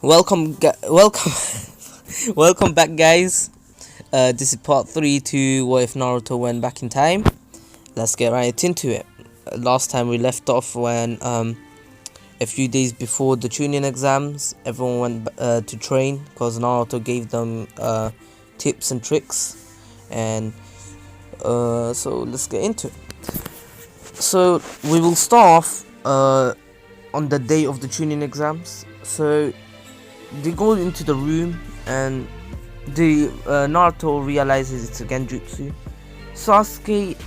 Welcome, welcome back, guys. This is part 3 to What If Naruto Went Back in Time. Let's get right into it. Last time we left off when a few days before the tuning exams, everyone went to train because Naruto gave them tips and tricks, and so let's get into it. So we will start off on the day of the tuning exams. So they go into the room and Naruto realizes it's a genjutsu. Sasuke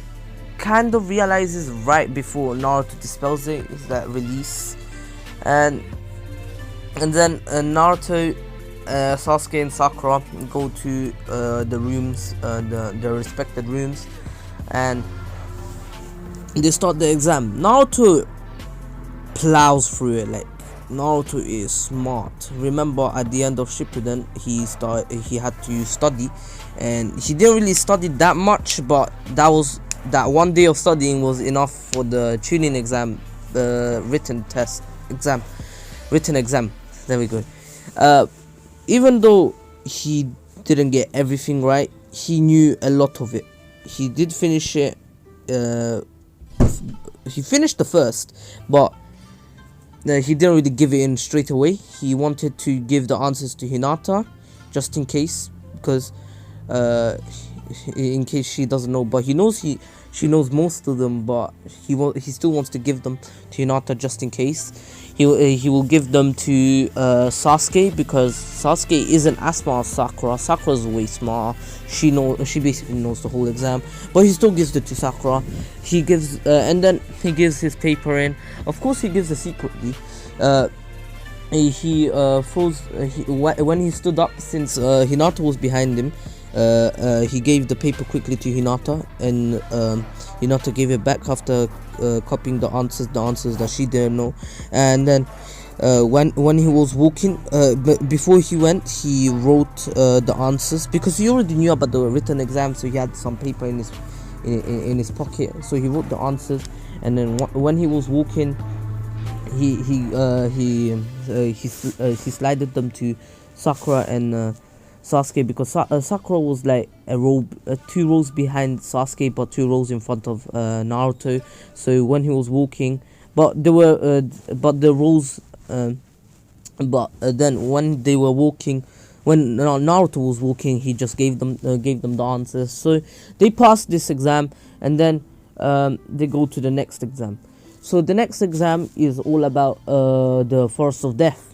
kind of realizes right before Naruto dispels it, is that release, and then Naruto, Sasuke and Sakura go to the rooms, their respected rooms, and they start the exam. Naruto plows through it. Like, Naruto is smart. Remember, at the end of Shippuden, he had to study, and he didn't really study that much, but that one day of studying was enough for the tuning exam, written exam. There we go. Even though he didn't get everything right, he knew a lot of it. He did finish it. He finished the first, but he didn't really give it in straight away. He wanted to give the answers to Hinata, just in case, because in case she doesn't know. But she knows most of them, but he still wants to give them to Hinata just in case. He will give them to Sasuke, because Sasuke isn't as smart as Sakura. Sakura's way smarter. She basically knows the whole exam, but he still gives it to Sakura. He gives and then he gives his paper in. Of course, he gives it secretly. He froze when he stood up, since Hinata was behind him. He gave the paper quickly to Hinata, and Hinata gave it back after copying the answers that she didn't know. And then when he was walking, before he went, he wrote the answers, because he already knew about the written exam, so he had some paper in his pocket. So he wrote the answers, and then when he was walking, he slided them to Sakura and Sasuke, because Sakura was like two rows behind Sasuke, but 2 rows in front of Naruto. So when he was walking, but there were the rows, but then when they were walking, when Naruto was walking, he just gave them the answers. So they passed this exam, and then they go to the next exam. So the next exam is all about the Forest of Death.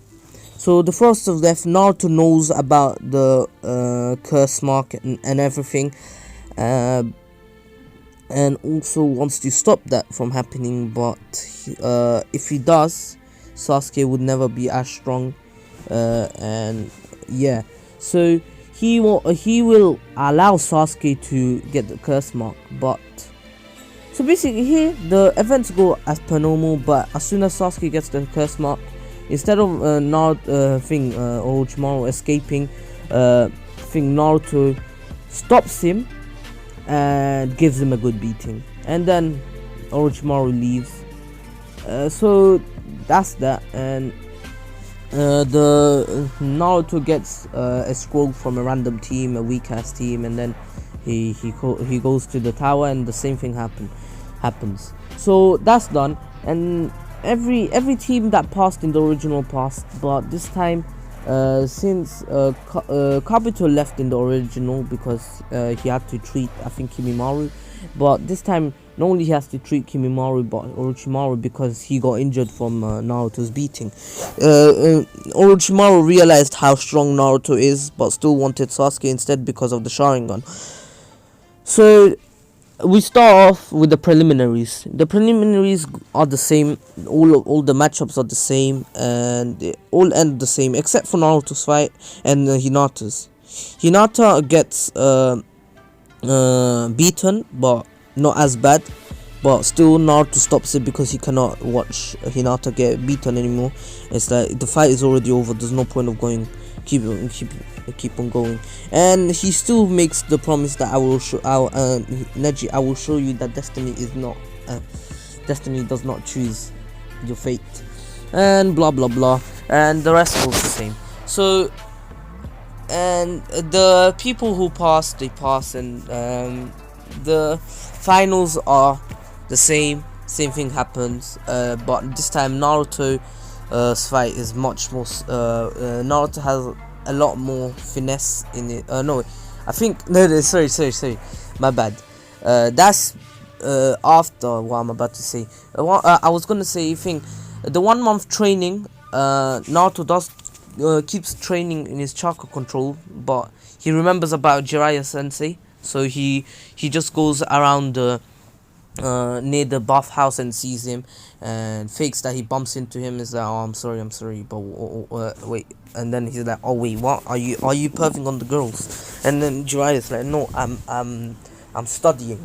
So the Forest of Death, Naruto knows about the curse mark and everything, and also wants to stop that from happening. But if he does, Sasuke would never be as strong, and yeah. So he will allow Sasuke to get the curse mark. But so basically here the events go as per normal, but as soon as Sasuke gets the curse mark, instead of Orochimaru escaping, Naruto stops him and gives him a good beating, and then Orochimaru leaves. So that's that, and the Naruto gets a scroll from a random team, a weak ass team, and then he goes to the tower, and the same thing happens. So that's done, and every team that passed in the original passed, but this time since Kabuto left in the original because he had to treat, I think, Kimimaro, but this time not only he has to treat Kimimaro but Orochimaru, because he got injured from Naruto's beating. Orochimaru realized how strong Naruto is, but still wanted Sasuke instead because of the Sharingan. So we start off with the preliminaries. The preliminaries are the same. All the matchups are the same, and they all end the same except for Naruto's fight and Hinata's. Hinata gets beaten, but not as bad. But still, Naruto stops it because he cannot watch Hinata get beaten anymore. It's like the fight is already over. There's no point of keep on going, and he still makes the promise that Neji, I will show you that destiny does not choose your fate, and blah blah blah, and the rest was the same. So, and the people who pass, they pass, and the finals are the same thing happens, but this time Naruto's fight is much more Naruto has a lot more finesse in it. No, I think no, sorry, my bad. That's after what I'm about to say. I was gonna say, I think the 1 month training, Naruto does keeps training in his chakra control, but he remembers about Jiraiya Sensei, so he just goes around near the bathhouse and sees him and fakes that he bumps into him. Is like, oh, I'm sorry, but wait, and then he's like, oh wait, what are you perving on the girls? And then Jiraiya's like, no, I'm studying.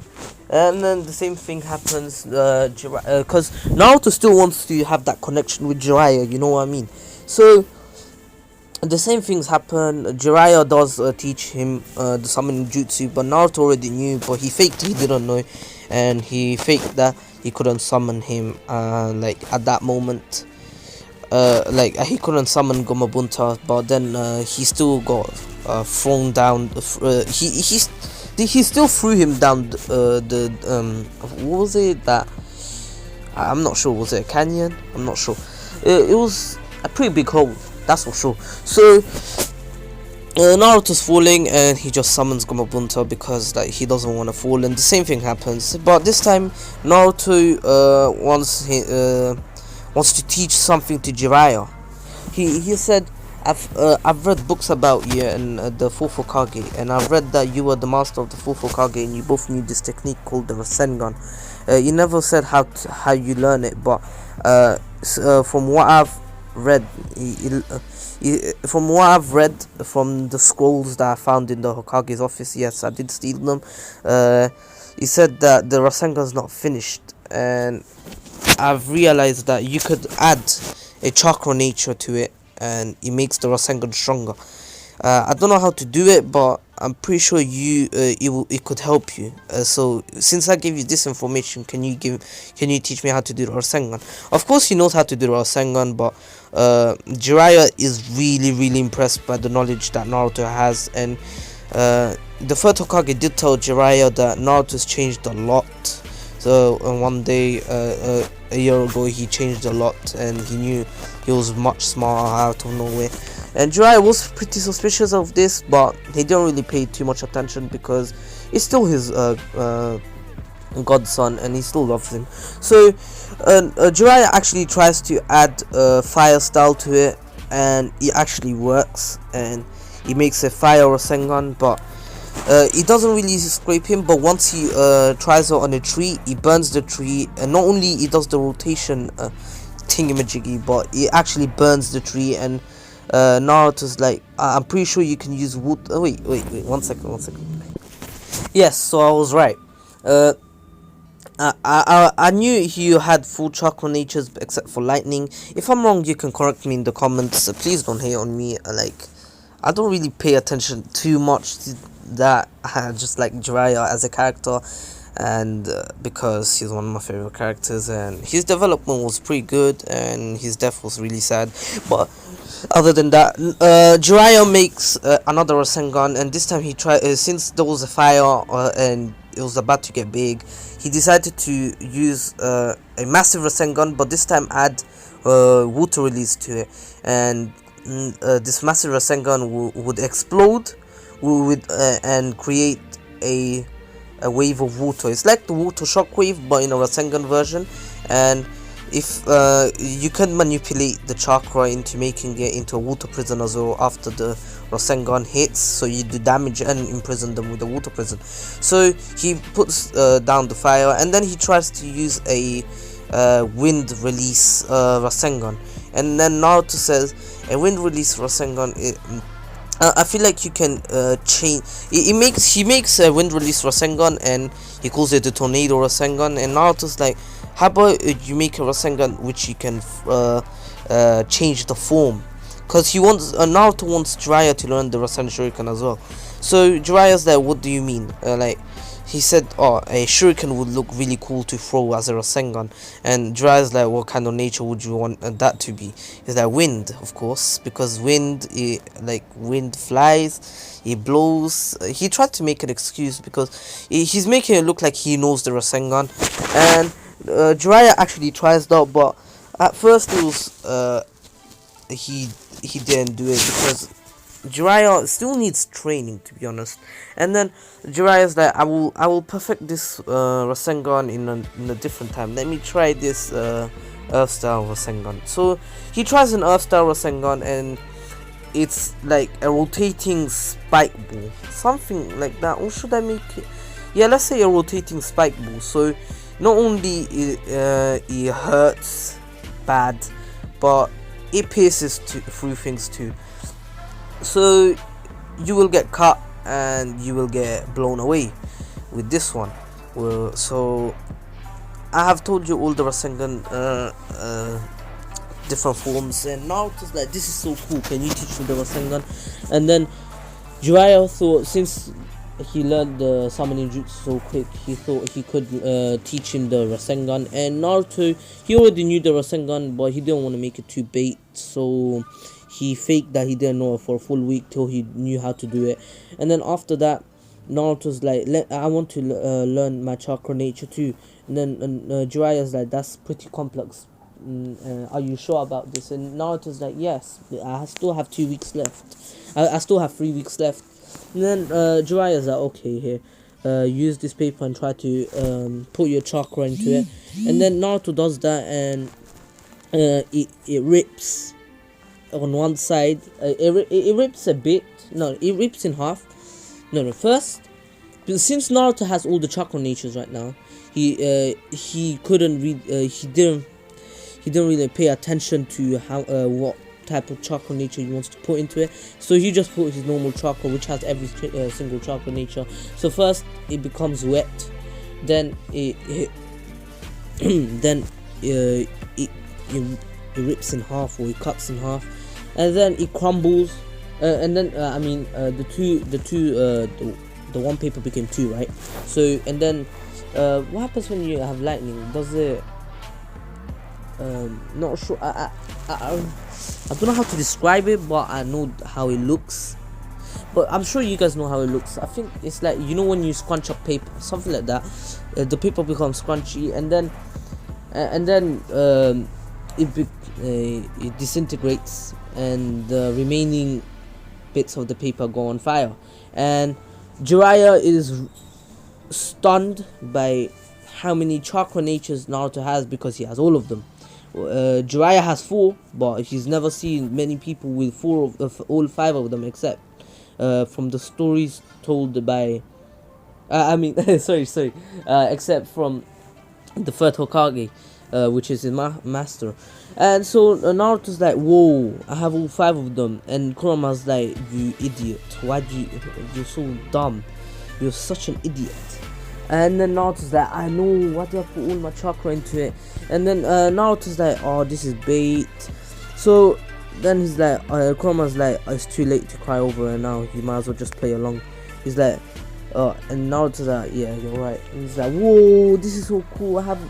And then the same thing happens, because Naruto still wants to have that connection with Jiraiya, you know what I mean? So the same things happen. Jiraiya does teach him the summoning jutsu, but Naruto already knew, but he faked he didn't know, and he faked that he couldn't summon him like at that moment. Like he couldn't summon Gomabunta, but then he still got thrown down. He still threw him down what was it that I'm not sure, was it a canyon? I'm not sure. It was a pretty big hole, that's for sure. So Naruto's falling and he just summons Gomabunta because like he doesn't want to fall, and the same thing happens, but this time Naruto wants to teach something to Jiraiya. He said, I've read books about you and the fourth Hokage, and I've read that you were the master of the fourth Hokage and you both knew this technique called the Rasengan. You never said how you learn it, but from what I've read, from what I've read from the scrolls that I found in the Hokage's office, yes, I did steal them. He said that the Rasengan is not finished, and I've realized that you could add a chakra nature to it, and it makes the Rasengan stronger. I don't know how to do it, but I'm pretty sure it could help you. So since I gave you this information, can you teach me how to do the Rasengan? Of course he knows how to do the Rasengan, but Jiraiya is really impressed by the knowledge that Naruto has, and the third Hokage did tell Jiraiya that Naruto's changed a lot. So one day, a year ago, he changed a lot, and he knew he was much smarter out of nowhere. And Jiraiya was pretty suspicious of this, but he didn't really pay too much attention because it's still his godson, and he still loves him. So Jiraiya actually tries to add fire style to it, and it actually works, and he makes a fire Rasengan, but it doesn't really scrape him. But once he tries it on a tree, he burns the tree, and not only he does the rotation thingamajiggy, but it actually burns the tree. And Naruto's like, I'm pretty sure you can use wood. Wait, 1 second. Yes, so I was right. I knew you had full chakra natures except for lightning. If I'm wrong, you can correct me in the comments. Please don't hate on me. I don't really pay attention too much to that. I just like Jiraiya as a character, and because he's one of my favorite characters, and his development was pretty good, and his death was really sad. But other than that, Jiraiya makes another Rasengan, and this time he tried, since there was a fire and it was about to get big, he decided to use a massive Rasengan, but this time add water release to it, and this massive Rasengan would explode and create a wave of water. It's like the water shockwave, but in a Rasengan version. And if you can manipulate the chakra into making it into a water prison as well after the Rasengan hits, so you do damage and imprison them with the water prison. So he puts down the fire, and then he tries to use a wind release Rasengan, and then Naruto says a wind release Rasengan. I feel like you can change. He makes a wind release Rasengan, and he calls it the tornado Rasengan. And Naruto's like, how about you make a Rasengan which you can change the form? Because Naruto wants Jiraiya to learn the Rasen Shuriken as well. So Jiraiya's like, what do you mean? he said, "Oh, a shuriken would look really cool to throw as a Rasengan." And Jiraiya's like, "What kind of nature would you want that to be?" He's like, "Wind, of course, because wind, wind flies, it blows." He tried to make an excuse because he's making it look like he knows the Rasengan, and Jiraiya actually tries that, but at first it was he didn't do it because Jiraiya still needs training, to be honest. And then Jiraiya's like, I will perfect this Rasengan in a different time. Let me try this Earth style Rasengan. So he tries an Earth style Rasengan, and it's like a rotating spike ball, something like that. Or should I make it? Yeah, let's say a rotating spike ball. So not only it hurts bad, but it pierces through things too. So you will get cut and you will get blown away with this one. Well, so I have told you all the Rasengan different forms, and now it's like, this is so cool, can you teach me the Rasengan? And then Jiraiya thought, since he learned the summoning jutsu so quick, he thought he could teach him the Rasengan. And Naruto, he already knew the Rasengan, but he didn't want to make it too bait, so he faked that he didn't know it for a full week till he knew how to do it. And then after that, Naruto's like, I want to learn my chakra nature too. And then Jiraiya's like, that's pretty complex. Are you sure about this? And Naruto's like, yes, I still have 2 weeks left. I still have 3 weeks left. And then Jiraiya's like, okay, here, use this paper and try to put your chakra into it. And then Naruto does that, and it rips on one side. It rips a bit. No, it rips in half. No, first, since Naruto has all the chakra natures right now, he couldn't read. He didn't really pay attention to how what type of chakra nature he wants to put into it. So he just put his normal chakra, which has every single chakra nature. So first it becomes wet, then it rips in half, or it cuts in half, and then it crumbles. And then the one paper became two, right? So, and then what happens when you have lightning? Does it not sure. I don't know how to describe it, but I know how it looks. But I'm sure you guys know how it looks. I think it's like, you know, when you scrunch up paper, something like that. The paper becomes scrunchy, and then it disintegrates, and the remaining bits of the paper go on fire. And Jiraiya is stunned by how many chakra natures Naruto has, because he has all of them. Jiraiya has 4, but he's never seen many people with 4 of all 5 of them, except from the stories told by except from the third Hokage, which is his master. And so Naruto's like, whoa, I have all 5 of them. And Kurama's like, you idiot, you're so dumb, you're such an idiot. And then Naruto's like, I know, why do I put all my chakra into it? And then Naruto's like, oh, this is bait. So then he's like, Kurama's like, oh, it's too late to cry over it now, you might as well just play along. He's like, and Naruto's like, yeah, you're right. And he's like, whoa, this is so cool, I have,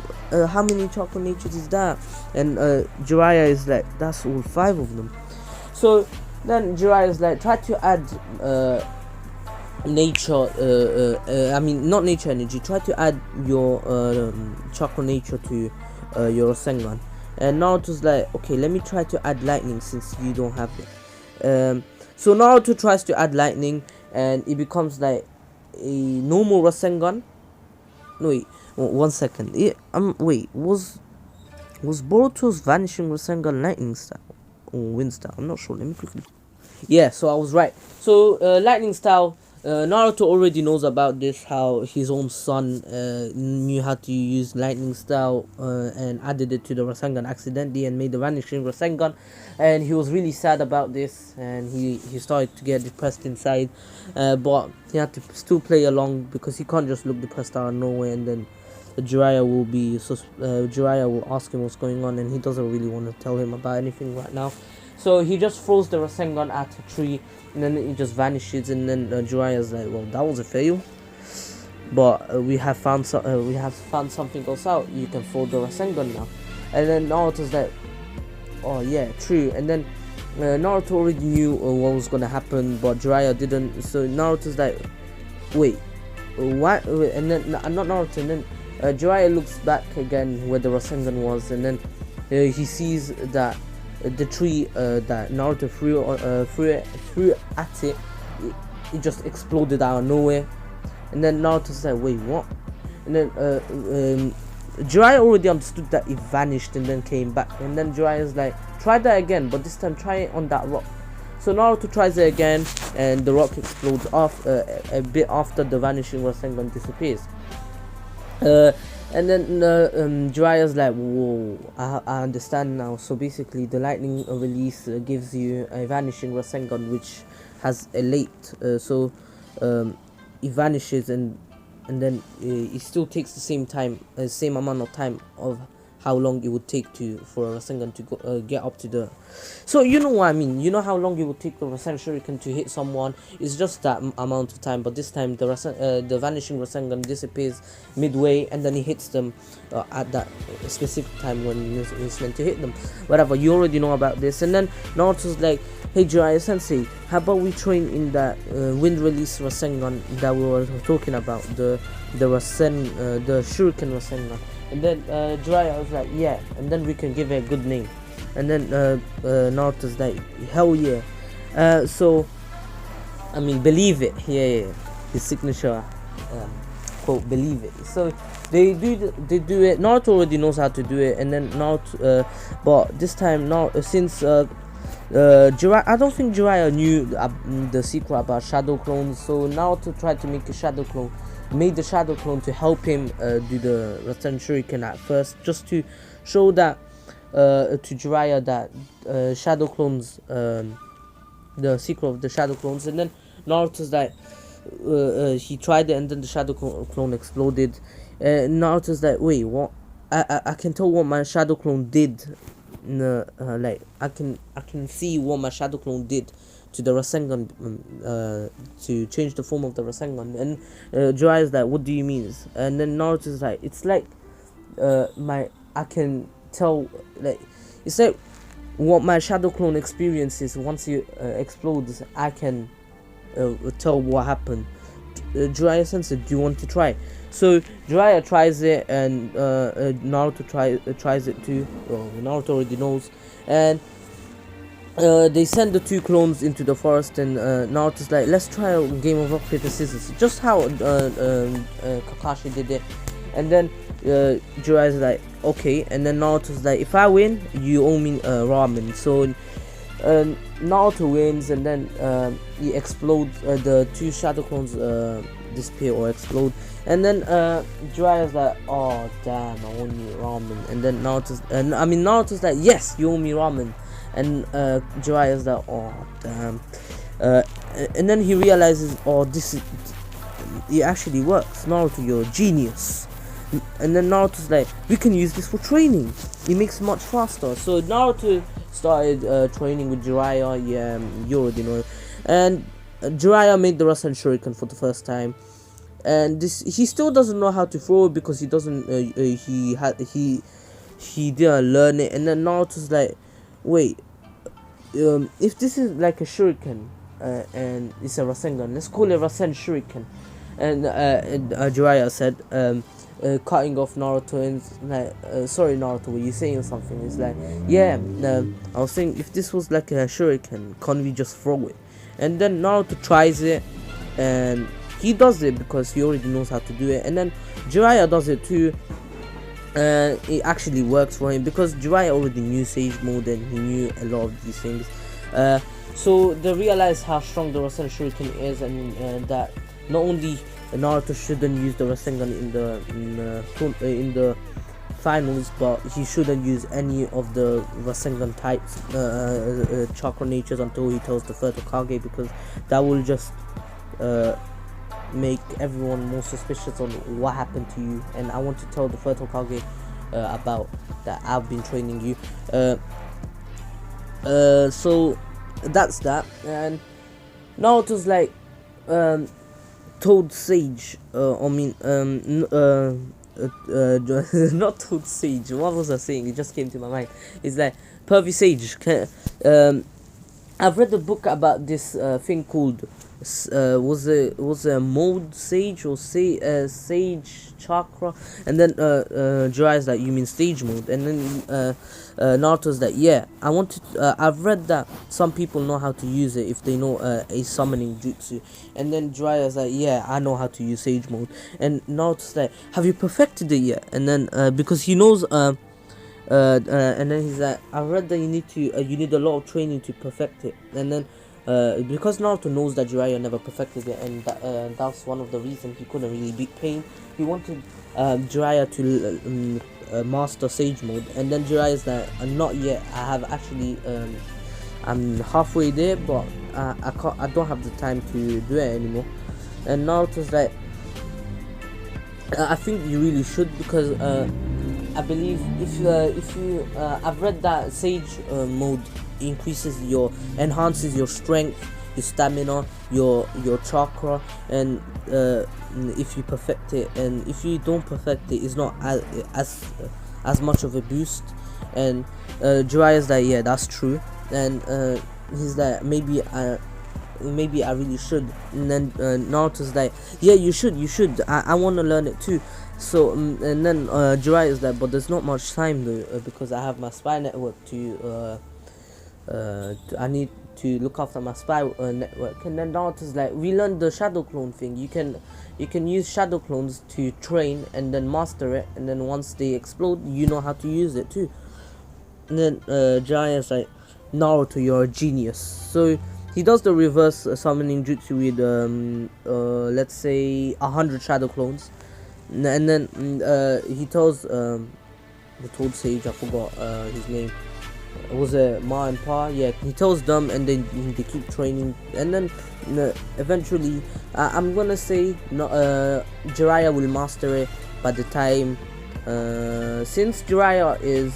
how many chakra natures is that? And Jiraiya is like, that's all 5 of them. So then Jiraiya's like, try to add nature, not nature energy, try to add your chakra nature to your Rasengan. And Naruto's like, okay, let me try to add lightning since you don't have it. So Naruto tries to add lightning, and it becomes like a normal Rasengan. No, wait, 1 second. Wait, was Boruto's vanishing Rasengan lightning style or wind style? I'm not sure. Let me quickly. Yeah, so I was right. So lightning style. Naruto already knows about this, how his own son knew how to use lightning style and added it to the Rasengan accidentally and made the vanishing Rasengan, and he was really sad about this, and he started to get depressed inside, but he had to still play along because he can't just look depressed out of nowhere, and then Jiraiya will ask him what's going on, and he doesn't really want to tell him about anything right now. So he just throws the Rasengan at a tree, and then it just vanishes, and then Jiraiya's like, well, that was a fail. but we have found something else out. You can throw the Rasengan now. And then Naruto's like, oh yeah, true. And then Naruto already knew what was gonna happen, but Jiraiya didn't. So Naruto's like, wait, what? And then not Naruto. And then Jiraiya looks back again where the Rasengan was, and then he sees that the tree that Naruto threw at it, it just exploded out of nowhere. And then Naruto's like, wait, what? And then Jiraiya already understood that it vanished and then came back. And then Jiraiya's like, try that again, but this time try it on that rock. So Naruto tries it again, and the rock explodes off a bit after the vanishing Rasengan disappears. And then Jiraiya's like, whoa, I understand now. So basically the lightning release gives you a vanishing Rasengan, which has a late, so it vanishes, and then it still takes the same amount of time of how long it would take for a Rasengan to go, get up to the. So you know what I mean. You know how long it would take the Rasengan Shuriken to hit someone. It's just that amount of time. But this time the vanishing Rasengan disappears midway, and then he hits them at that specific time when it's meant to hit them. Whatever. You already know about this. And then Naruto's like, hey Jiraiya Sensei, how about we train in that wind release Rasengan that we were talking about, the Shuriken Rasengan. And then Jiraiya was like, yeah, and then we can give it a good name. And then Naruto's like, hell yeah. So I mean, believe it. Yeah. His signature quote, believe it. So they do it. Naruto already knows how to do it. And then Naruto, but this time now, since Jiraiya, I don't think Jiraiya knew the secret about shadow clones. So Naruto tried to make a shadow clone, made the shadow clone to help him do the Rasen Shuriken at first, just to show that to Jiraiya that shadow clones, the secret of the shadow clones. And then Naruto's like, he tried it, and then the shadow clone exploded. Naruto's like, wait, what? I can tell what my shadow clone did. Like I can see what my shadow clone did to the Rasengan, to change the form of the Rasengan. And Jiraiya's like, what do you mean? And then Naruto's like, it's like I can tell, like, it's like what my shadow clone experiences once it explodes. I can tell what happened. Jiraiya Sensei, do you want to try? So Jiraiya tries it, and Naruto tries it too. Well, Naruto already knows. And they send the two clones into the forest, and Naruto's like, let's try a game of rock paper scissors, just how Kakashi did it. And then Jiraiya's like, okay. And then Naruto's like, if I win, you owe me ramen. So Naruto wins, and then he explodes. The two shadow clones disappear or explode. And then Jiraiya's like, oh damn, I owe you ramen. And then Naruto's like, yes, you owe me ramen. And Jiraiya's like, oh damn. And then he realizes, oh, it actually works. Naruto, you're a genius. And then Naruto's like, we can use this for training. It makes it much faster. So Naruto started training with Jiraiya. Yeah, you already know. And Jiraiya made the Rasen Shuriken for the first time. And he still doesn't know how to throw it because he doesn't. He didn't learn it. And then Naruto's like, wait, if this is like a shuriken and it's a Rasengan, let's call it Rasen Shuriken. And Jiraiya said, cutting off Naruto, and like, sorry Naruto, were you saying something? It's like, yeah, I was saying, if this was like a shuriken, can't we just throw it? And then Naruto tries it, and he does it because he already knows how to do it. And then Jiraiya does it too, and it actually works for him because Jiraiya already knew Sage Mode, and he knew a lot of these things. So they realize how strong the Rasen Shuriken is, and that not only Naruto shouldn't use the Rasengan in the finals, but he shouldn't use any of the Rasengan types, chakra natures, until he tells the third Hokage, because that will just make everyone more suspicious on what happened to you. And I want to tell the third Hokage about that. I've been training you. So that's that. And Naruto's like, Toad Sage. Not Toad Sage. What was I saying? It just came to my mind. It's like Pervy Sage. I've read a book about this thing called was a mode sage or sage chakra, and then Jiraiya's like, you mean stage mode, and then Naruto's like, yeah, I wanted. I've read that some people know how to use it if they know a summoning jutsu, and then Jiraiya's like, yeah, I know how to use sage mode, and Naruto's like, have you perfected it yet? And then because he knows and then he's like, I read that you need a lot of training to perfect it, and then because Naruto knows that Jiraiya never perfected it, and that's one of the reasons he couldn't really beat Pain. He wanted Jiraiya to master Sage mode, and then Jiraiya's like, not yet. I have actually I'm halfway there, but I don't have the time to do it anymore. And Naruto's like, I think you really should, because I believe if you I've read that Sage mode enhances your strength, your stamina, your chakra, and if you perfect it, and if you don't perfect it, it's not as much of a boost. And Jiraiya's like, yeah, that's true, and he's like, maybe I really should. And then Naruto's like, yeah, you should. I want to learn it too. So and then Jiraiya is like, but there's not much time though, because I have my spy network to I need to look after my spy network. And then Naruto's like, we learned the shadow clone thing. You can use shadow clones to train and then master it, and then once they explode, you know how to use it too. And then Jiraiya's like, Naruto, you're a genius. So he does the reverse summoning jutsu with let's say 100 shadow clones, and then he tells the Toad Sage, I forgot his name, was it Ma and Pa? Yeah, he tells them, and then they keep training, and then eventually I'm gonna say Jiraiya will master it by the time since Jiraiya is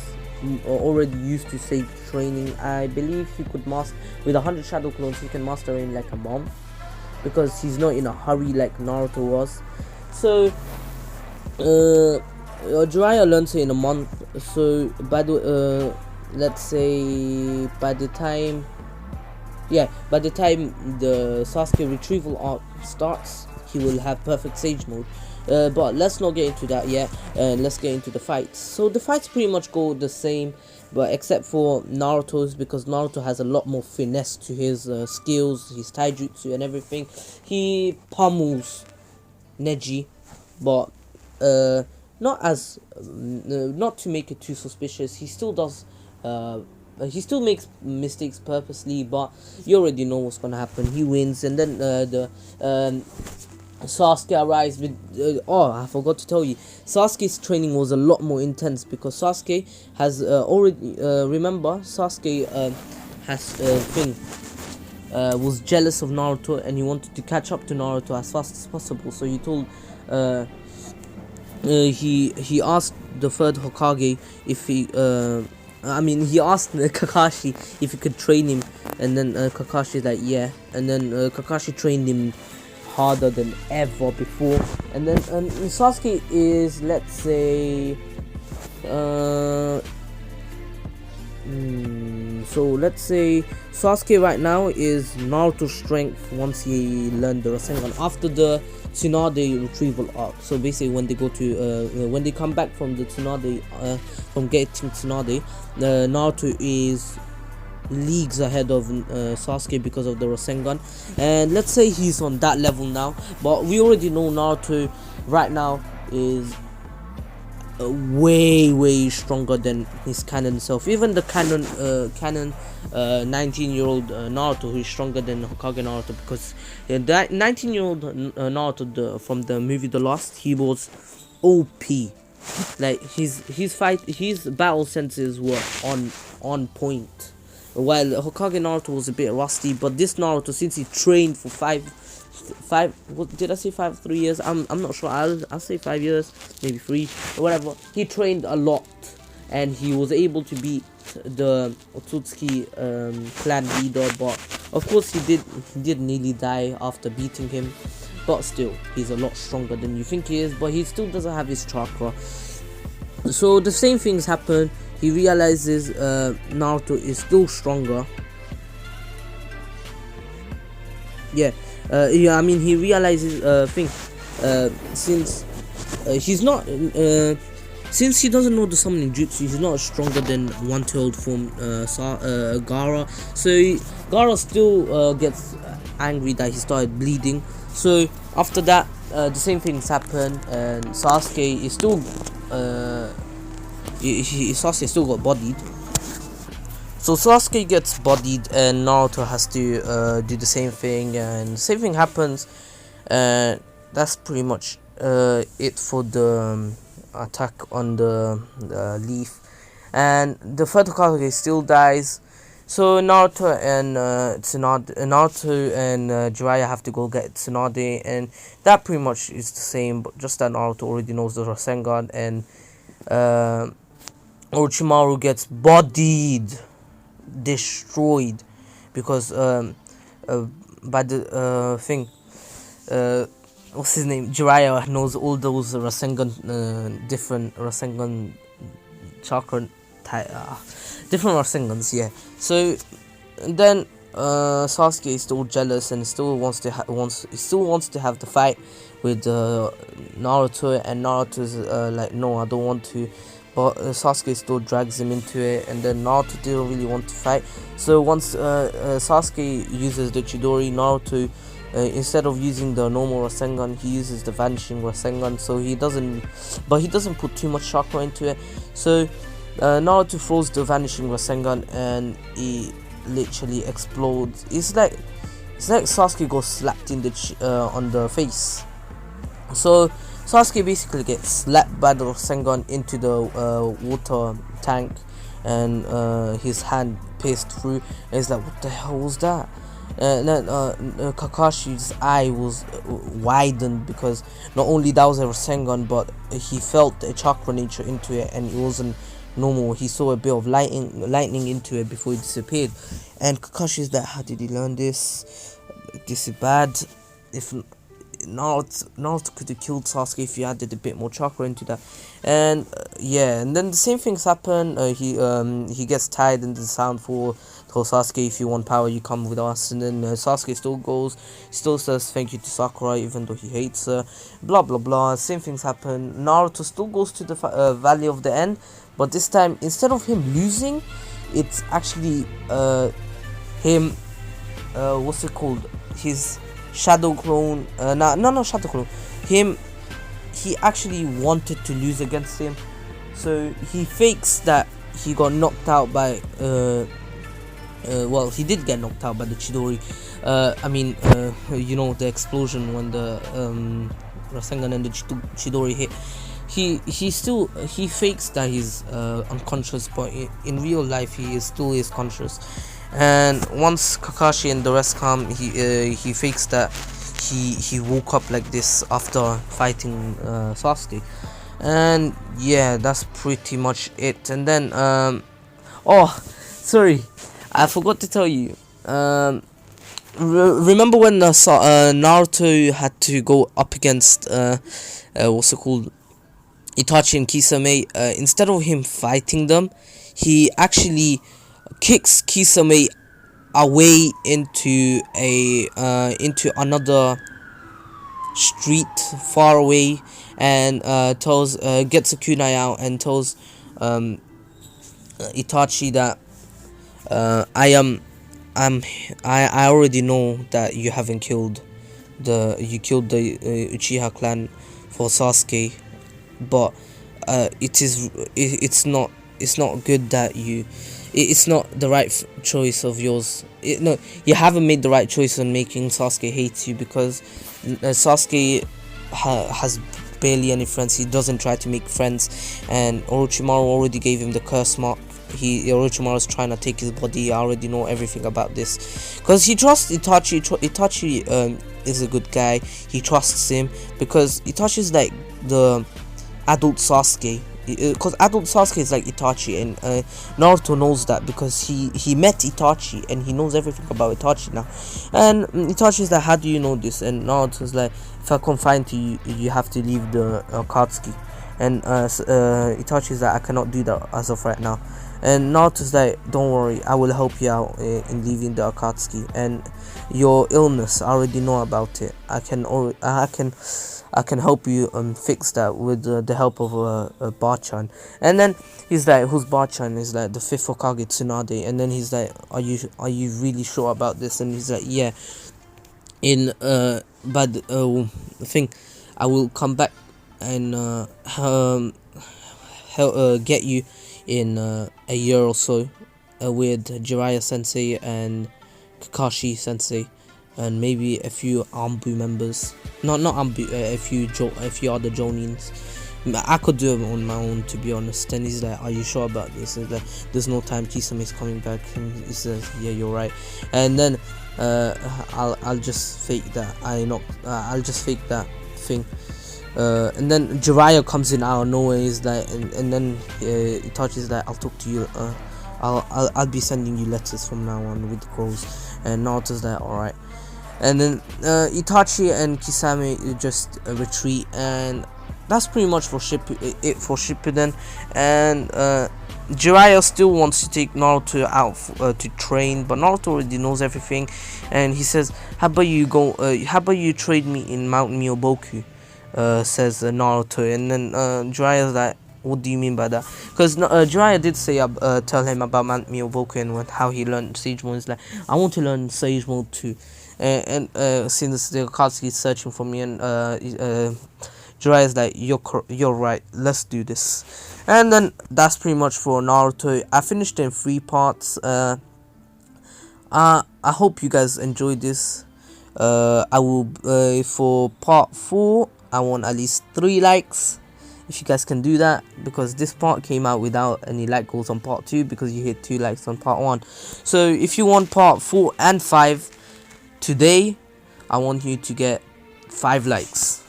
already used to Sage training. I believe he could master with 100 shadow clones. He can master in like a month, because he's not in a hurry like Naruto was. So Jiraiya learns it in a month. So by the let's say by the time the Sasuke retrieval arc starts, he will have perfect Sage mode. But let's not get into that yet, and let's get into the fights. So the fights pretty much go the same, but except for Naruto's, because Naruto has a lot more finesse to his skills, his taijutsu and everything. He pummels Neji, but not to make it too suspicious. He still does he still makes mistakes purposely, but you already know what's gonna happen. He wins, and then Sasuke arrives with I forgot to tell you, Sasuke's training was a lot more intense, because Sasuke has already remember Sasuke was jealous of Naruto, and he wanted to catch up to Naruto as fast as possible. So he told he asked the third Hokage if he asked Kakashi if he could train him, and then Kakashi's like, yeah, and then Kakashi trained him harder than ever before. And then Sasuke is, let's say so let's say Sasuke right now is Naruto's strength once he learned the Rasengan after the Tsunade retrieval arc. So basically when they go to when they come back from the Tsunade from getting Tsunade, Naruto is leagues ahead of Sasuke because of the Rasengan, and let's say he's on that level now. But we already know Naruto right now is way stronger than his canon self. Even the canon 19-year-old Naruto, who is stronger than Hokage Naruto, because that 19-year-old Naruto from the movie The Lost, he was OP. Like his battle senses were on point, while Hokage Naruto was a bit rusty. But this Naruto, since he trained for 3 years, I'm not sure, I'll say 5 years, maybe 3 or whatever. He trained a lot, and he was able to beat the Otsutsuki clan leader. But of course he did nearly die after beating him. but still, he's a lot stronger than you think he is. But he still doesn't have his chakra. So the same things happen. He realizes Naruto is still stronger. Yeah, I mean, he realizes since he's not since he doesn't know the summoning jutsu, he's not stronger than one-tailed form Gaara. So Gaara still gets angry that he started bleeding. So after that, the same things happen, and Sasuke is still Sasuke still got bodied. So Sasuke gets bodied, and Naruto has to do the same thing, and the same thing happens. And that's pretty much it for the attack on the leaf. And the third Hokage still dies. So Naruto and Jiraiya have to go get Tsunade, and that pretty much is the same, but just that Naruto already knows the Rasengan, and Orochimaru gets bodied, destroyed, because by the thing, what's his name, Jiraiya knows all those Rasengan, different Rasengan chakra different Rasengans, yeah. So then Sasuke is still jealous and still wants to have the fight with Naruto, and Naruto's like, no, I don't want to. But Sasuke still drags him into it, and then Naruto didn't really want to fight. So once Sasuke uses the Chidori, Naruto, instead of using the normal Rasengan, he uses the vanishing Rasengan. So he doesn't put too much chakra into it. So Naruto throws the vanishing Rasengan, and he literally explodes. It's like Sasuke goes slapped in the on the face. So Sasuke basically gets slapped by the Rasengan into the water tank, and his hand pierced through, and he's like, what the hell was that? And then Kakashi's eye was widened, because not only that was a Rasengan, but he felt a chakra nature into it, and it wasn't normal. He saw a bit of lightning into it before it disappeared. And Kakashi's like, how did he learn this? This is bad. If Naruto could have killed Sasuke if he added a bit more chakra into that. And yeah, and then the same things happen. He gets tired in the sound for Sasuke, if you want power, you come with us. And then Sasuke still says thank you to Sakura, even though he hates her. Blah blah blah. Same things happen. Naruto still goes to the Valley of the End, but this time, instead of him losing, it's actually him. What's it called? His shadow clone. No, shadow clone. He actually wanted to lose against him, so he fakes that he got knocked out by. Well, he did get knocked out by the Chidori. You know, the explosion when the Rasengan and the Chidori hit. He fakes that he's unconscious, but in real life he still is conscious. And once Kakashi and the rest come, he fakes that he woke up like this after fighting Sasuke. And yeah, that's pretty much it. And then oh, sorry, I forgot to tell you. Remember when Naruto had to go up against what's it called, Itachi and Kisame? Instead of him fighting them, he actually kicks Kisame away into another street far away, and gets a kunai out and tells Itachi that I already know that you haven't killed the Uchiha clan for Sasuke, but it's not good that it's not the right choice of yours. No, you haven't made the right choice on making Sasuke hate you, because Sasuke has barely any friends. He doesn't try to make friends, and Orochimaru already gave him the curse mark. Orochimaru is trying to take his body. I already know everything about this, because he trusts Itachi. Itachi is a good guy. He trusts him because Itachi is like the adult Sasuke. because adult Sasuke is like Itachi, and Naruto knows that because he met Itachi and he knows everything about Itachi now. And Itachi is like, how do you know this? And Naruto is like, if I confine to you, you have to leave the Akatsuki. And Itachi is like, I cannot do that as of right now. And Naruto is like, don't worry, I will help you out in leaving the Akatsuki. And your illness, I already know about it. I can help you fix that with the help of Bachan. And then he's like, who's Bachan? He's like, the fifth Hokage Tsunade. And then he's like, are you really sure about this? And he's like, yeah. In but I think I will come back and get you in a year or so with Jiraiya Sensei and Kakashi Sensei, and maybe a few Ambu members. Not Ambu, a few other Jonins. I could do it on my own, to be honest. And he's like, are you sure about this? He's like, there's no time, Kisame is coming back. And he says, yeah, you're right. And then I'll just fake that. I'll just fake that thing. And then Jiraiya comes in out of nowhere. He's like, and then Itachi's like, I'll talk to you. I'll be sending you letters from now on with the crows. And Naruto's like, alright. And then Itachi and Kisame just retreat, and that's pretty much for Shippuden. And Jiraiya still wants to take Naruto out to train, but Naruto already knows everything, and he says, how about you trade me in Mount Myoboku? Says Naruto. And then Jiraiya's like, what do you mean by that? Because Jiraiya did say tell him about Mount Myoboku and how he learned Sage Mode. He's like, I want to learn Sage Mode too. And since the Akatsuki is searching for me, and Jiraiya's like, you're right, let's do this. And then that's pretty much for Naruto. I finished in 3 parts. I hope you guys enjoyed this. I will for part 4, I want at least 3 likes. If you guys can do that, because this part came out without any like goals on part 2, because you hit 2 likes on part 1. So if you want part 4 and 5 today, I want you to get 5 likes.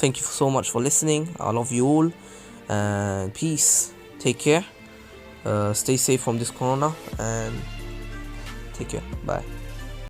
Thank you so much for listening. I love you all, and peace. Take care. Stay safe from this corona, and take care. Bye.